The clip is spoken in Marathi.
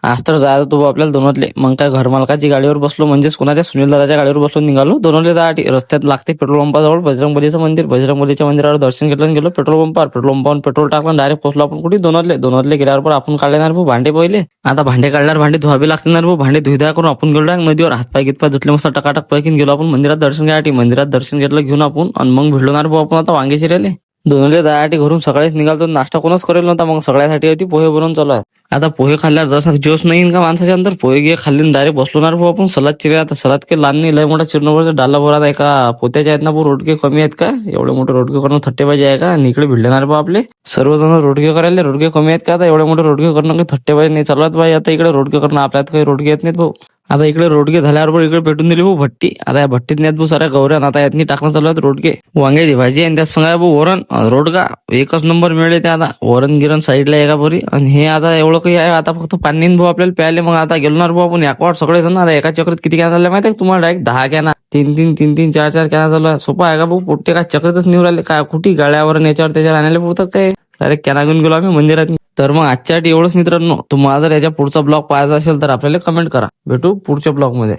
आज तर जायचं तो आपल्याला दोनतले. मग काय घरमालकाची गाडीवर बसलो, म्हणजेच कोणाच्या सुनील दादाच्या गाडीवर बसलो, निघालो दोनतले जासाठी. रस्त्यात लागते पेट्रोल पंपाजवळ बजरंगबलीचं मंदिर. बजरंगबलीच्या मंदिरावर दर्शन घेतलं, गेलो पेट्रोल पंपावर. पेट्रोल पंपावर पेट्रोल टाकलं, डायरेक्ट पोहोचलो आपण कुठे दोनतले गेल्यावर पण आपण काढणार भाऊ भांडे पहिले. आता भांडे काढल्यावर भांडे धुवावे लागणार भाऊ. भांडे धुईदा करून आपण गेलो नदीवर, हातपाय घेतपाय धुतले, मस्त टकाटक पैकीन गेलो आपण मंदिरात दर्शन घ्यायसाठी. मंदिरात दर्शन घेतलं घेऊन आपण, आणि मग भिडलोणार भाऊ आपण आता वांगे शिरायले. दोनले जायसाठी घरून सकाळीच निघालतो. नाश्ता कोणच करेल नव्हता, मग सगळ्यासाठी होती पोहे बनवून चालू आहे. आता पोहे खाल्ल्यावर जरा जोश नाही का माणसाच्या अंदर. पोहे घे खाल्ली डायरेक्ट बसलोणार भाऊ आपण. सलाद चिरे, आता सलाद काही लहान नाही, लय मोठा चिरणं डाला भरात आहे का पोत्याच्या आहेत ना भाऊ. रोडके कमी आहेत का, एवढे मोठे रोडके करणं थट्टे पाहिजे आहे का. आणि इकडे भिडणार भाऊ आपले सर्वजण रोडके करायला. रोडके कमी आहेत का, आता एवढे मोठे रोडके करणं काही थट्टे पाहिजे नाही चालत भाई. आता इकडे रोडके करणं, आपल्यात काही रोडके येत नाहीत भाऊ. आता इकडे रोडगे झाल्यावर इकडे भेटून दिली भाऊ भट्टी. आता या भट्टीत नेत भाऊ साऱ्या गौऱ्या. आता यातनी टाकणं चालू आहेत रोडगे. वांग्याची भाजी आणि त्यात सांगा भाऊ वरण रोडगा एकच नंबर मिळेल ते. आता वरण गिरण साईडला एका बरी. आणि हे आता एवढं काही आहे, आता फक्त पाणी भाऊ आपल्याला प्यायले. मग आता गेलोणार भाऊ आपण एकवाट सगळे जण. आता एका चक्रीत किती कॅना झाल्या माहिती आहे तुम्हाला? डायरेक्ट 10 कॅना, तीन 4 कॅना झालं. सोपा आहे का भाऊ? पोट्टे काय चक्रीतच निवड राहिले काय कुठे गाड्यावर याच्यावर त्याच्यावर आणायला पुरतात काय. डायरेक्ट कॅना घेऊन गेलो आम्ही मंदिरात. तर मग आजच्यासाठी एवढंच मित्रांनो. तुम्हाला जर याच्या पुढचा ब्लॉग पाहायचा असेल तर आपल्याला कमेंट करा. भेटू पुढच्या ब्लॉग मध्ये.